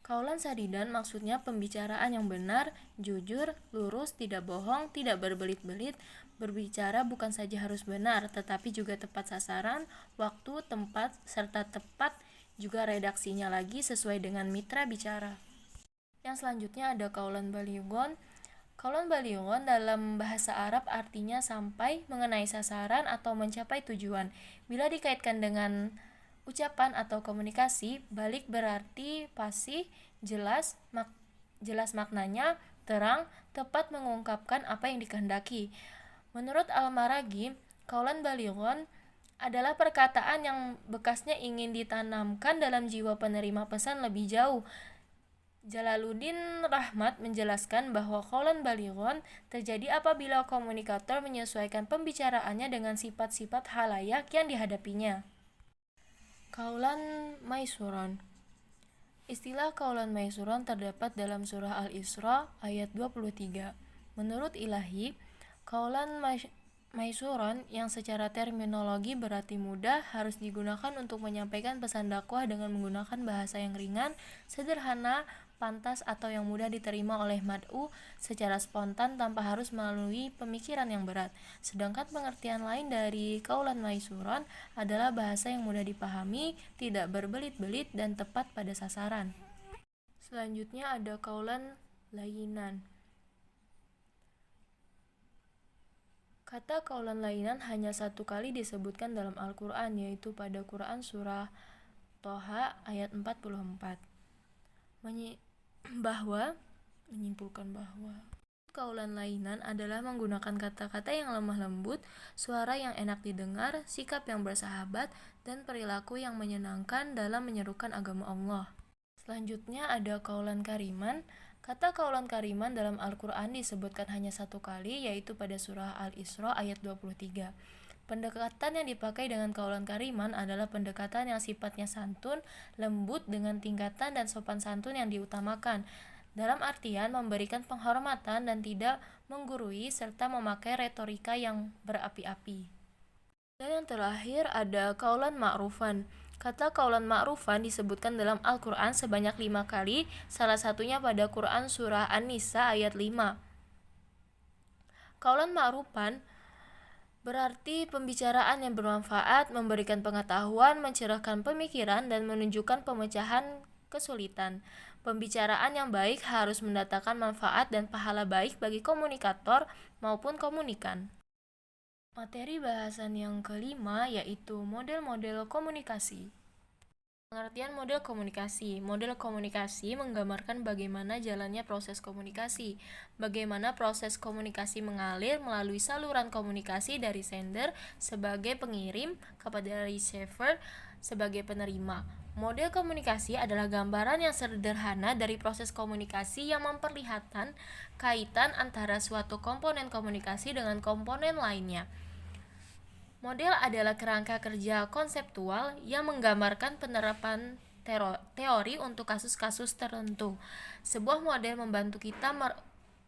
Speaker 1: Qaulan sadidan maksudnya pembicaraan yang benar, jujur, lurus, tidak bohong, tidak berbelit-belit. Berbicara bukan saja harus benar, tetapi juga tepat sasaran, waktu, tempat, serta tepat juga redaksinya lagi sesuai dengan mitra bicara. Yang selanjutnya ada qaulan balighan. Qaulan balighan dalam bahasa Arab artinya sampai, mengenai sasaran, atau mencapai tujuan. Bila dikaitkan dengan ucapan atau komunikasi, balik berarti fasih, jelas maknanya, terang, tepat mengungkapkan apa yang dikehendaki. Menurut Al-Maraghi, qaulan balighan adalah perkataan yang bekasnya ingin ditanamkan dalam jiwa penerima pesan lebih jauh. Jalaluddin Rahmat menjelaskan bahwa qaulan balighan terjadi apabila komunikator menyesuaikan pembicaraannya dengan sifat-sifat halayak yang dihadapinya. Qaulan maisuran. Istilah qaulan maisuran terdapat dalam surah Al-Isra ayat 23. Menurut Ilahi, qaulan maisuran yang secara terminologi berarti mudah harus digunakan untuk menyampaikan pesan dakwah dengan menggunakan bahasa yang ringan, sederhana, pantas, atau yang mudah diterima oleh mad'u secara spontan tanpa harus melalui pemikiran yang berat. Sedangkan pengertian lain dari qaulan maisuran adalah bahasa yang mudah dipahami, tidak berbelit-belit, dan tepat pada sasaran. Selanjutnya ada qaulan layinan. Kata qaulan layinan hanya satu kali disebutkan dalam Al-Quran, yaitu pada Quran surah Toha ayat 44. Menyimpulkan bahwa qaulan lainan adalah menggunakan kata-kata yang lemah lembut, suara yang enak didengar, sikap yang bersahabat, dan perilaku yang menyenangkan dalam menyerukan agama Allah. Selanjutnya ada qaulan kariman. Kata qaulan kariman dalam Al-Quran disebutkan hanya satu kali, yaitu pada surah Al-Isra ayat 23. Pendekatan yang dipakai dengan qaulan kariman adalah pendekatan yang sifatnya santun, lembut, dengan tingkatan dan sopan santun yang diutamakan, dalam artian memberikan penghormatan dan tidak menggurui serta memakai retorika yang berapi-api. Dan yang terakhir ada qaulan ma'rufan. Kata qaulan ma'rufan disebutkan dalam Al-Quran sebanyak 5 kali, salah satunya pada Quran surah An-Nisa ayat 5. Qaulan ma'rufan berarti pembicaraan yang bermanfaat, memberikan pengetahuan, mencerahkan pemikiran, dan menunjukkan pemecahan kesulitan. Pembicaraan yang baik harus mendatangkan manfaat dan pahala baik bagi komunikator maupun komunikan. Materi bahasan yang kelima yaitu model-model komunikasi. Pengertian model komunikasi. Model komunikasi menggambarkan bagaimana jalannya proses komunikasi. Bagaimana proses komunikasi mengalir melalui saluran komunikasi dari sender sebagai pengirim kepada receiver sebagai penerima. Model komunikasi adalah gambaran yang sederhana dari proses komunikasi yang memperlihatkan kaitan antara suatu komponen komunikasi dengan komponen lainnya. Model adalah kerangka kerja konseptual yang menggambarkan penerapan teori untuk kasus-kasus tertentu. Sebuah model membantu kita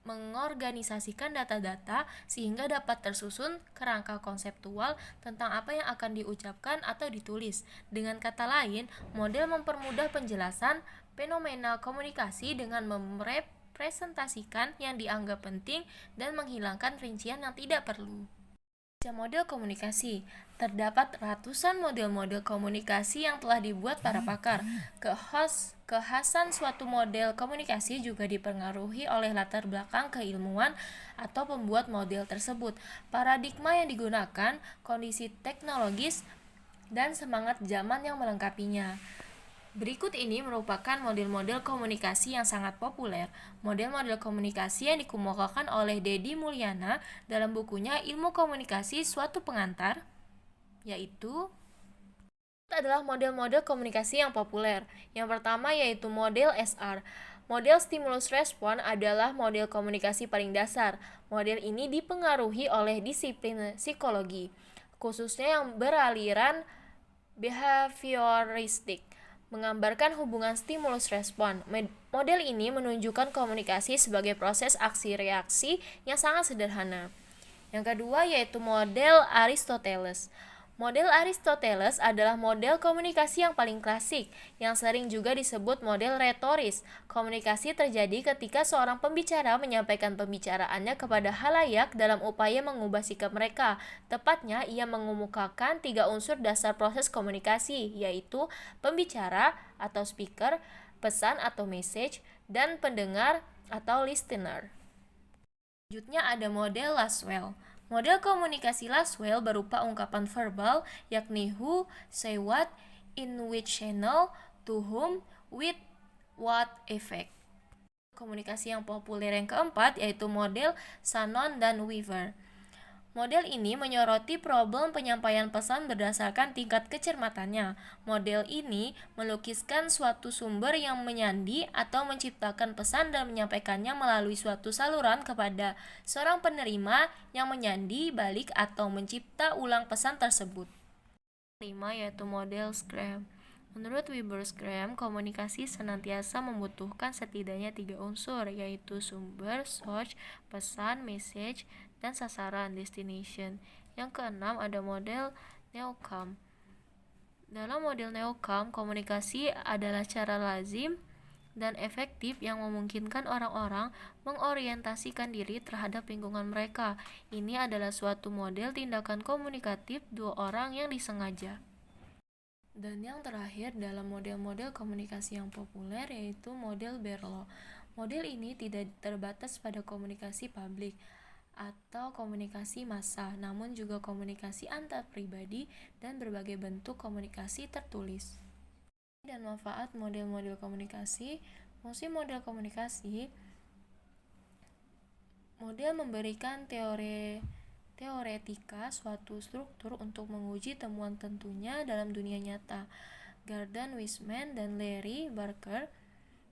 Speaker 1: mengorganisasikan data-data sehingga dapat tersusun kerangka konseptual tentang apa yang akan diucapkan atau ditulis. Dengan kata lain, model mempermudah penjelasan fenomena komunikasi dengan merepresentasikan yang dianggap penting dan menghilangkan rincian yang tidak perlu. Model komunikasi. Terdapat ratusan model-model komunikasi yang telah dibuat para pakar. Kekhasan suatu model komunikasi juga dipengaruhi oleh latar belakang keilmuan atau pembuat model tersebut, paradigma yang digunakan, kondisi teknologis, dan semangat zaman yang melengkapinya. Berikut ini merupakan model-model komunikasi yang sangat populer. Model-model komunikasi yang dikemukakan oleh Deddy Mulyana dalam bukunya Ilmu Komunikasi Suatu Pengantar, yaitu adalah model-model komunikasi yang populer. Yang pertama yaitu model SR. Model Stimulus Response adalah model komunikasi paling dasar. Model ini dipengaruhi oleh disiplin psikologi, khususnya yang beraliran behavioristik, menggambarkan hubungan stimulus respon. Model ini menunjukkan komunikasi sebagai proses aksi-reaksi yang sangat sederhana. Yang kedua yaitu model Aristoteles. Model Aristoteles adalah model komunikasi yang paling klasik, yang sering juga disebut model retoris. Komunikasi terjadi ketika seorang pembicara menyampaikan pembicaraannya kepada halayak dalam upaya mengubah sikap mereka. Tepatnya, ia mengemukakan 3 unsur dasar proses komunikasi, yaitu pembicara atau speaker, pesan atau message, dan pendengar atau listener. Selanjutnya ada model Laswell. Model komunikasi Laswell berupa ungkapan verbal, yakni who, say what, in which channel, to whom, with what effect. Komunikasi yang populer yang keempat yaitu model Shannon dan Weaver. Model ini menyoroti problem penyampaian pesan berdasarkan tingkat kecermatannya. Model ini melukiskan suatu sumber yang menyandi atau menciptakan pesan dan menyampaikannya melalui suatu saluran kepada seorang penerima yang menyandi balik atau mencipta ulang pesan tersebut. Kelima yaitu model Scrum. Menurut Weber-Scrum, komunikasi senantiasa membutuhkan setidaknya 3 unsur, yaitu sumber, source, pesan, message, dan sasaran, destination. Yang keenam ada model Newcomb. Dalam model Newcomb, komunikasi adalah cara lazim dan efektif yang memungkinkan orang-orang mengorientasikan diri terhadap lingkungan mereka. Ini adalah suatu model tindakan komunikatif 2 orang yang disengaja. Dan yang terakhir dalam model-model komunikasi yang populer yaitu model Berlo. Model ini tidak terbatas pada komunikasi publik atau komunikasi massa, namun juga komunikasi antar pribadi dan berbagai bentuk komunikasi tertulis. Dan manfaat model-model komunikasi. Fungsi model komunikasi, model memberikan teoretika suatu struktur untuk menguji temuan tentunya dalam dunia nyata. Gordon Wiseman dan Larry Barker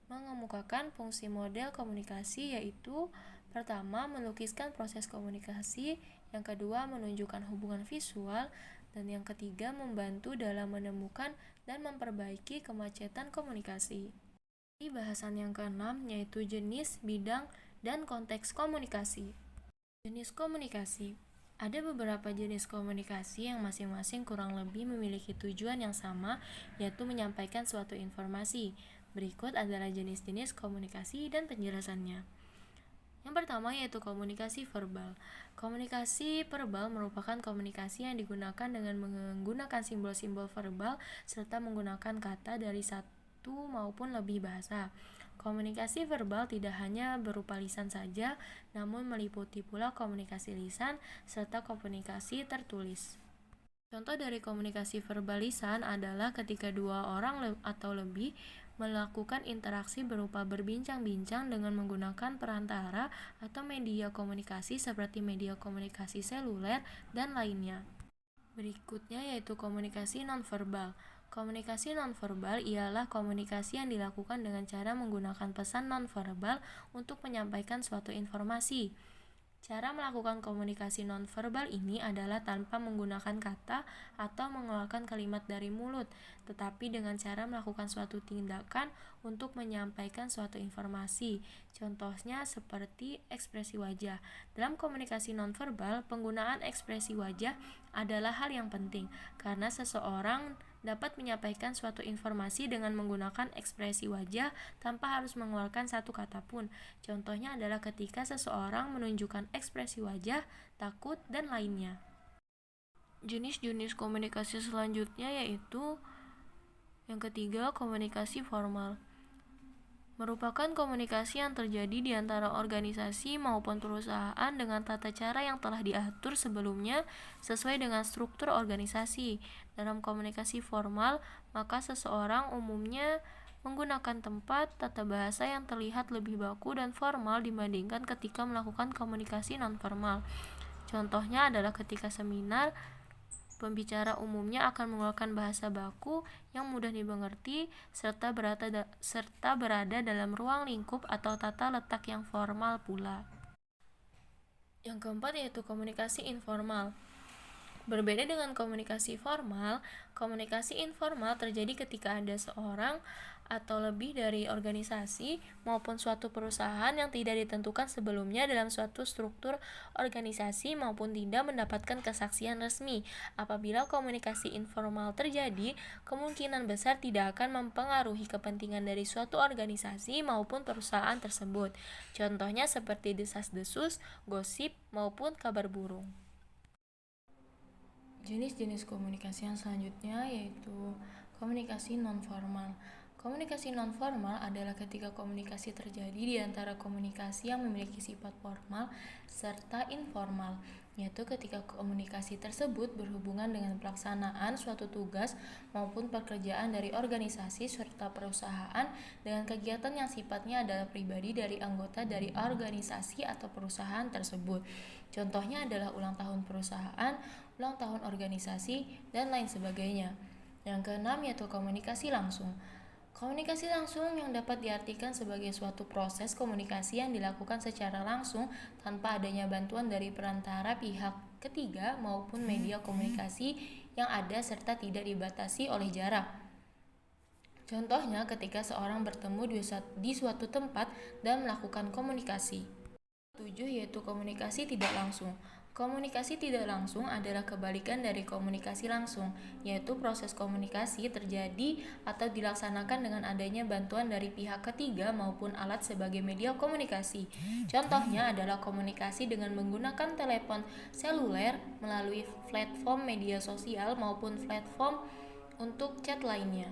Speaker 1: mengemukakan fungsi model komunikasi yaitu pertama, melukiskan proses komunikasi, yang kedua, menunjukkan hubungan visual, dan yang ketiga, membantu dalam menemukan dan memperbaiki kemacetan komunikasi. Di bahasan yang keenam yaitu jenis, bidang, dan konteks komunikasi. Jenis komunikasi. Ada beberapa jenis komunikasi yang masing-masing kurang lebih memiliki tujuan yang sama, yaitu menyampaikan suatu informasi. Berikut adalah jenis-jenis komunikasi dan penjelasannya. Yang pertama yaitu komunikasi verbal. Komunikasi verbal merupakan komunikasi yang digunakan dengan menggunakan simbol-simbol verbal serta menggunakan kata dari satu maupun lebih bahasa. Komunikasi verbal tidak hanya berupa lisan saja, namun meliputi pula komunikasi lisan serta komunikasi tertulis. Contoh dari komunikasi verbal lisan adalah ketika dua orang atau lebih melakukan interaksi berupa berbincang-bincang dengan menggunakan perantara atau media komunikasi seperti media komunikasi seluler dan lainnya. Berikutnya yaitu komunikasi nonverbal. Komunikasi nonverbal ialah komunikasi yang dilakukan dengan cara menggunakan pesan nonverbal untuk menyampaikan suatu informasi. Cara melakukan komunikasi nonverbal ini adalah tanpa menggunakan kata atau mengeluarkan kalimat dari mulut, tetapi dengan cara melakukan suatu tindakan untuk menyampaikan suatu informasi. Contohnya seperti ekspresi wajah. Dalam komunikasi nonverbal, penggunaan ekspresi wajah adalah hal yang penting karena seseorang dapat menyampaikan suatu informasi dengan menggunakan ekspresi wajah tanpa harus mengeluarkan satu kata pun. Contohnya adalah ketika seseorang menunjukkan ekspresi wajah, takut, dan lainnya. Jenis-jenis komunikasi selanjutnya yaitu yang ketiga, komunikasi formal. Merupakan komunikasi yang terjadi di antara organisasi maupun perusahaan dengan tata cara yang telah diatur sebelumnya sesuai dengan struktur organisasi. Dalam komunikasi formal, maka seseorang umumnya menggunakan tempat, tata bahasa yang terlihat lebih baku dan formal dibandingkan ketika melakukan komunikasi nonformal. Contohnya adalah ketika seminar, pembicara umumnya akan menggunakan bahasa baku yang mudah dimengerti serta berada dalam ruang lingkup atau tata letak yang formal pula. Yang keempat yaitu komunikasi informal. Berbeda dengan komunikasi formal, komunikasi informal terjadi ketika ada seorang atau lebih dari organisasi maupun suatu perusahaan yang tidak ditentukan sebelumnya dalam suatu struktur organisasi maupun tidak mendapatkan kesaksian resmi. Apabila komunikasi informal terjadi, kemungkinan besar tidak akan mempengaruhi kepentingan dari suatu organisasi maupun perusahaan tersebut. Contohnya seperti desas-desus, gosip, maupun kabar burung. Jenis-jenis komunikasi yang selanjutnya yaitu komunikasi nonformal. Komunikasi nonformal adalah ketika komunikasi terjadi di antara komunikasi yang memiliki sifat formal serta informal, yaitu ketika komunikasi tersebut berhubungan dengan pelaksanaan suatu tugas maupun pekerjaan dari organisasi serta perusahaan dengan kegiatan yang sifatnya adalah pribadi dari anggota dari organisasi atau perusahaan tersebut. Contohnya adalah ulang tahun perusahaan, ulang tahun organisasi, dan lain sebagainya. Yang keenam yaitu komunikasi langsung. Komunikasi langsung yang dapat diartikan sebagai suatu proses komunikasi yang dilakukan secara langsung tanpa adanya bantuan dari perantara pihak ketiga maupun media komunikasi yang ada serta tidak dibatasi oleh jarak. Contohnya ketika seorang bertemu di suatu tempat dan melakukan komunikasi. 7 yaitu komunikasi tidak langsung. Komunikasi tidak langsung adalah kebalikan dari komunikasi langsung, yaitu proses komunikasi terjadi atau dilaksanakan dengan adanya bantuan dari pihak ketiga maupun alat sebagai media komunikasi. Contohnya adalah komunikasi dengan menggunakan telepon seluler melalui platform media sosial maupun platform untuk chat lainnya.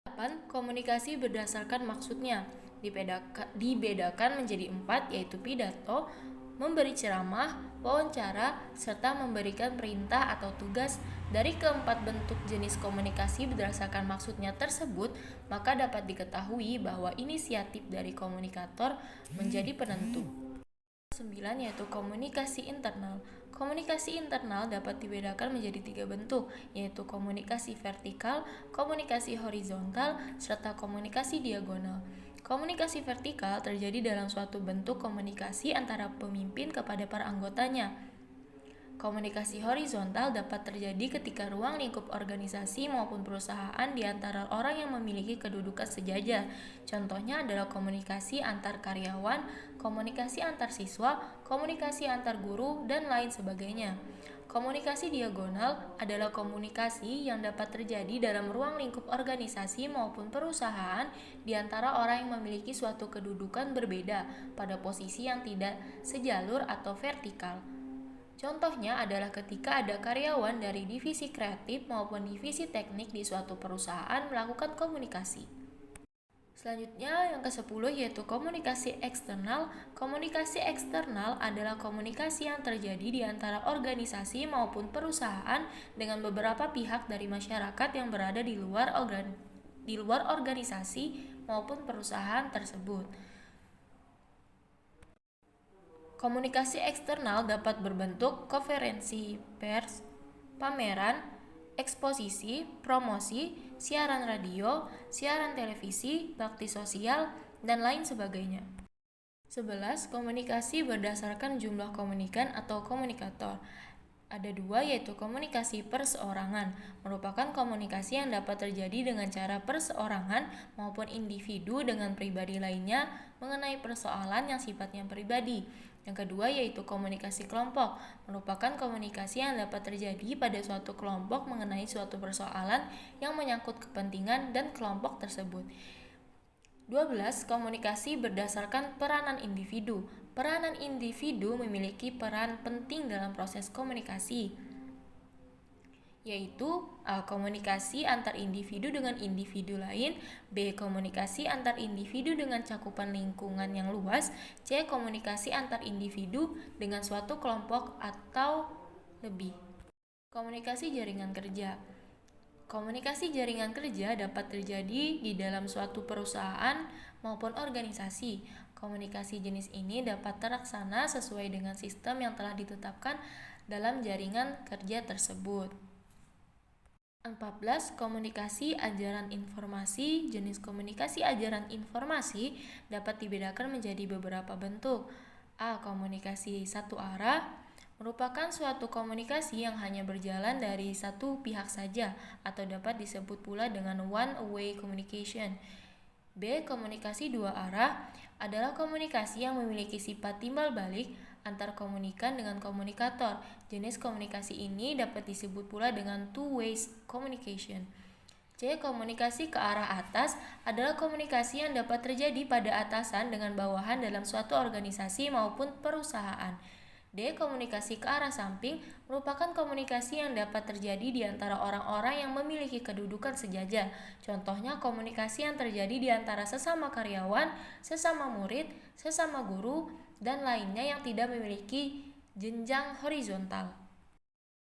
Speaker 1: 8. Komunikasi berdasarkan maksudnya dibedakan menjadi 4 yaitu pidato, memberi ceramah, wawancara, serta memberikan perintah atau tugas. Dari keempat bentuk jenis komunikasi berdasarkan maksudnya tersebut, maka dapat diketahui bahwa inisiatif dari komunikator menjadi penentu. 9 yaitu komunikasi internal. Komunikasi internal dapat dibedakan menjadi 3 bentuk, yaitu komunikasi vertikal, komunikasi horizontal, serta komunikasi diagonal. Komunikasi vertikal terjadi dalam suatu bentuk komunikasi antara pemimpin kepada para anggotanya. Komunikasi horizontal dapat terjadi ketika ruang lingkup organisasi maupun perusahaan di antara orang yang memiliki kedudukan sejajar. Contohnya adalah komunikasi antar karyawan, komunikasi antar siswa, komunikasi antar guru, dan lain sebagainya. Komunikasi diagonal adalah komunikasi yang dapat terjadi dalam ruang lingkup organisasi maupun perusahaan di antara orang yang memiliki suatu kedudukan berbeda pada posisi yang tidak sejalur atau vertikal. Contohnya adalah ketika ada karyawan dari divisi kreatif maupun divisi teknik di suatu perusahaan melakukan komunikasi. Selanjutnya yang ke-10 yaitu komunikasi eksternal. Komunikasi eksternal adalah komunikasi yang terjadi di antara organisasi maupun perusahaan dengan beberapa pihak dari masyarakat yang berada di luar organisasi maupun perusahaan tersebut. Komunikasi eksternal dapat berbentuk konferensi pers, pameran, eksposisi, promosi, siaran radio, siaran televisi, bakti sosial, dan lain sebagainya. 11. Komunikasi berdasarkan jumlah komunikan atau komunikator. Ada dua, yaitu komunikasi perseorangan, merupakan komunikasi yang dapat terjadi dengan cara perseorangan maupun individu dengan pribadi lainnya mengenai persoalan yang sifatnya pribadi. Yang kedua yaitu komunikasi kelompok, merupakan komunikasi yang dapat terjadi pada suatu kelompok mengenai suatu persoalan yang menyangkut kepentingan dan kelompok tersebut. 12. Komunikasi berdasarkan peranan individu. Peranan individu memiliki peran penting dalam proses komunikasi, yaitu A. Komunikasi antar individu dengan individu lain, B. Komunikasi antar individu dengan cakupan lingkungan yang luas, C. Komunikasi antar individu dengan suatu kelompok atau lebih. Komunikasi jaringan kerja. Komunikasi jaringan kerja dapat terjadi di dalam suatu perusahaan maupun organisasi. Komunikasi jenis ini dapat terlaksana sesuai dengan sistem yang telah ditetapkan dalam jaringan kerja tersebut. 14. Komunikasi ajaran informasi. Jenis komunikasi ajaran informasi dapat dibedakan menjadi beberapa bentuk. A. Komunikasi satu arah, merupakan suatu komunikasi yang hanya berjalan dari satu pihak saja atau dapat disebut pula dengan one-way communication. B. Komunikasi dua arah adalah komunikasi yang memiliki sifat timbal balik antar komunikan dengan komunikator. Jenis komunikasi ini dapat disebut pula dengan two-way communication. C. Komunikasi ke arah atas adalah komunikasi yang dapat terjadi pada atasan dengan bawahan dalam suatu organisasi maupun perusahaan. D. Komunikasi ke arah samping merupakan komunikasi yang dapat terjadi di antara orang-orang yang memiliki kedudukan sejajar. Contohnya komunikasi yang terjadi di antara sesama karyawan, sesama murid, sesama guru, dan lainnya yang tidak memiliki jenjang horizontal.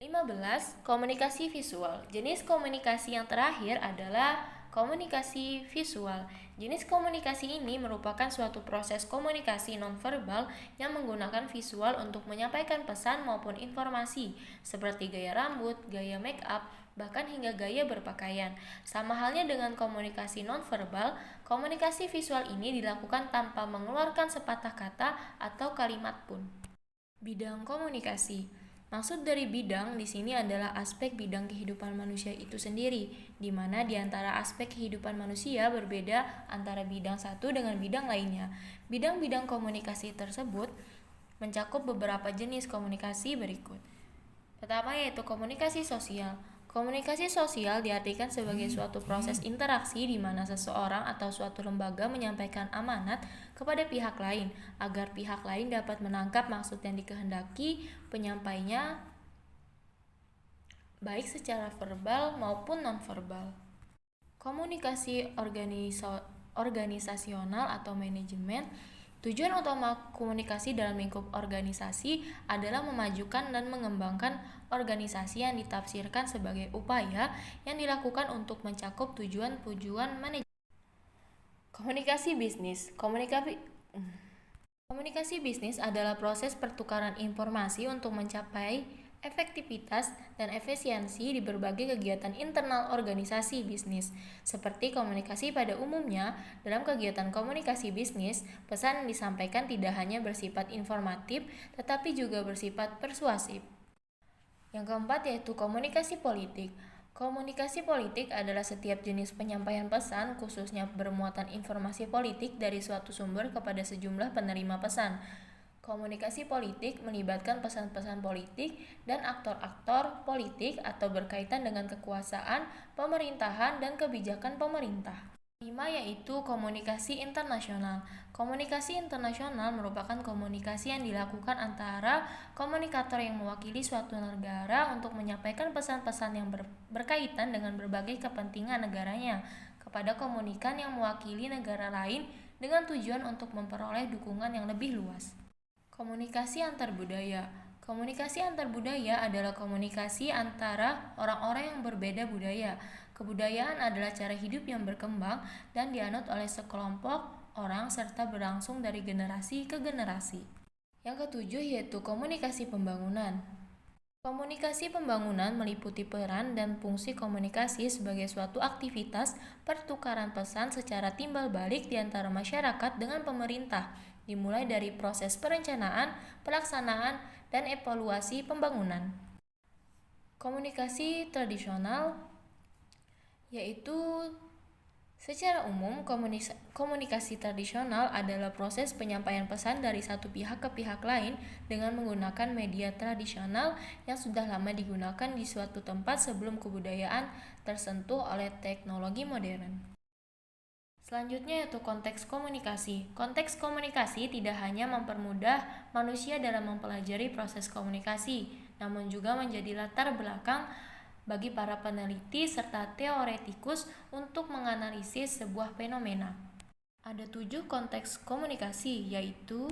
Speaker 1: 15. Komunikasi visual. Jenis komunikasi yang terakhir adalah komunikasi visual. Jenis komunikasi ini merupakan suatu proses komunikasi nonverbal yang menggunakan visual untuk menyampaikan pesan maupun informasi, seperti gaya rambut, gaya make up, bahkan hingga gaya berpakaian. Sama halnya dengan komunikasi nonverbal, komunikasi visual ini dilakukan tanpa mengeluarkan sepatah kata atau kalimat pun. Bidang komunikasi. Maksud dari bidang di sini adalah aspek bidang kehidupan manusia itu sendiri, di mana di antara aspek kehidupan manusia berbeda antara bidang satu dengan bidang lainnya. Bidang-bidang komunikasi tersebut mencakup beberapa jenis komunikasi berikut. Pertama yaitu komunikasi sosial. Komunikasi sosial diartikan sebagai suatu proses interaksi di mana seseorang atau suatu lembaga menyampaikan amanat kepada pihak lain agar pihak lain dapat menangkap maksud yang dikehendaki penyampainya baik secara verbal maupun nonverbal. Komunikasi organisasional atau manajemen. Tujuan utama komunikasi dalam lingkup organisasi adalah memajukan dan mengembangkan organisasi yang ditafsirkan sebagai upaya yang dilakukan untuk mencakup tujuan-tujuan manajemen. Komunikasi bisnis. Komunikasi bisnis adalah proses pertukaran informasi untuk mencapai efektivitas dan efisiensi di berbagai kegiatan internal organisasi bisnis. Seperti komunikasi pada umumnya, dalam kegiatan komunikasi bisnis, pesan yang disampaikan tidak hanya bersifat informatif, tetapi juga bersifat persuasif. Yang keempat yaitu komunikasi politik. Komunikasi politik adalah setiap jenis penyampaian pesan, khususnya bermuatan informasi politik dari suatu sumber kepada sejumlah penerima pesan. Komunikasi politik melibatkan pesan-pesan politik dan aktor-aktor politik atau berkaitan dengan kekuasaan, pemerintahan, dan kebijakan pemerintah. 5 yaitu komunikasi internasional. Komunikasi internasional merupakan komunikasi yang dilakukan antara komunikator yang mewakili suatu negara untuk menyampaikan pesan-pesan yang berkaitan dengan berbagai kepentingan negaranya kepada komunikan yang mewakili negara lain dengan tujuan untuk memperoleh dukungan yang lebih luas. Komunikasi antar budaya. Komunikasi antar budaya adalah komunikasi antara orang-orang yang berbeda budaya. Kebudayaan adalah cara hidup yang berkembang dan dianut oleh sekelompok orang serta berlangsung dari generasi ke generasi. Yang ketujuh yaitu komunikasi pembangunan. Komunikasi pembangunan meliputi peran dan fungsi komunikasi sebagai suatu aktivitas pertukaran pesan secara timbal balik di antara masyarakat dengan pemerintah, dimulai dari proses perencanaan, pelaksanaan, dan evaluasi pembangunan. Komunikasi tradisional yaitu secara umum, komunikasi tradisional adalah proses penyampaian pesan dari satu pihak ke pihak lain dengan menggunakan media tradisional yang sudah lama digunakan di suatu tempat sebelum kebudayaan tersentuh oleh teknologi modern. Selanjutnya yaitu konteks komunikasi. Konteks komunikasi tidak hanya mempermudah manusia dalam mempelajari proses komunikasi, namun juga menjadi latar belakang bagi para peneliti serta teoretikus untuk menganalisis sebuah fenomena. Ada 7 konteks komunikasi, yaitu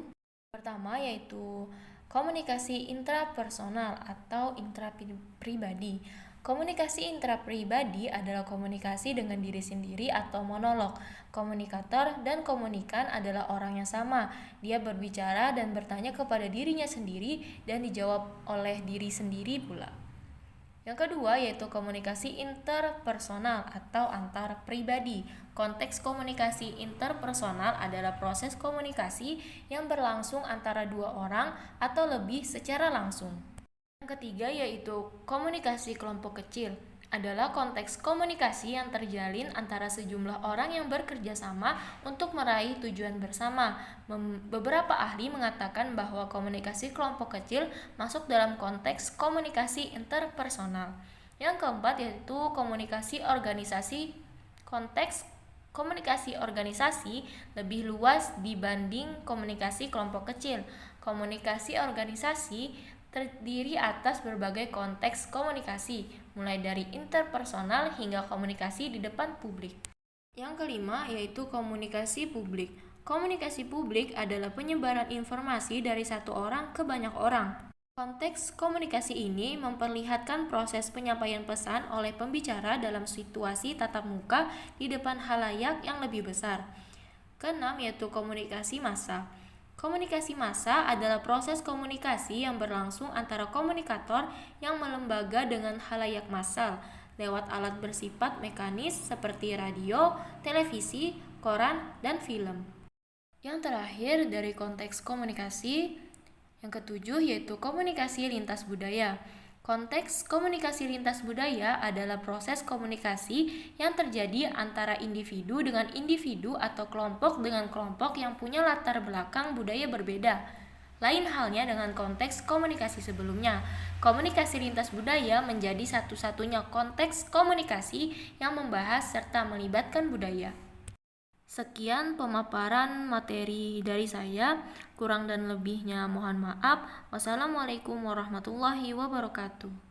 Speaker 1: pertama yaitu komunikasi intrapersonal atau intrapribadi. Komunikasi intrapribadi adalah komunikasi dengan diri sendiri atau monolog. Komunikator dan komunikan adalah orang yang sama. Dia berbicara dan bertanya kepada dirinya sendiri dan dijawab oleh diri sendiri pula. Yang kedua yaitu komunikasi interpersonal atau antar pribadi. Konteks komunikasi interpersonal adalah proses komunikasi yang berlangsung antara dua orang atau lebih secara langsung. Yang ketiga yaitu komunikasi kelompok kecil. Adalah konteks komunikasi yang terjalin antara sejumlah orang yang bekerja sama untuk meraih tujuan bersama. Beberapa ahli mengatakan bahwa komunikasi kelompok kecil masuk dalam konteks komunikasi interpersonal. Yang keempat yaitu komunikasi organisasi. Konteks komunikasi organisasi lebih luas dibanding komunikasi kelompok kecil. Komunikasi organisasi terdiri atas berbagai konteks komunikasi, mulai dari interpersonal hingga komunikasi di depan publik. Yang kelima yaitu komunikasi publik. Komunikasi publik adalah penyebaran informasi dari satu orang ke banyak orang. Konteks komunikasi ini memperlihatkan proses penyampaian pesan oleh pembicara dalam situasi tatap muka di depan khalayak yang lebih besar. Keenam yaitu komunikasi massa. Komunikasi massa adalah proses komunikasi yang berlangsung antara komunikator yang melembaga dengan khalayak massal lewat alat bersifat mekanis seperti radio, televisi, koran, dan film. Yang terakhir dari konteks komunikasi, yang ketujuh yaitu komunikasi lintas budaya. Konteks komunikasi lintas budaya adalah proses komunikasi yang terjadi antara individu dengan individu atau kelompok dengan kelompok yang punya latar belakang budaya berbeda. Lain halnya dengan konteks komunikasi sebelumnya. Komunikasi lintas budaya menjadi satu-satunya konteks komunikasi yang membahas serta melibatkan budaya. Sekian pemaparan materi dari saya, kurang dan lebihnya mohon maaf. Wassalamualaikum warahmatullahi wabarakatuh.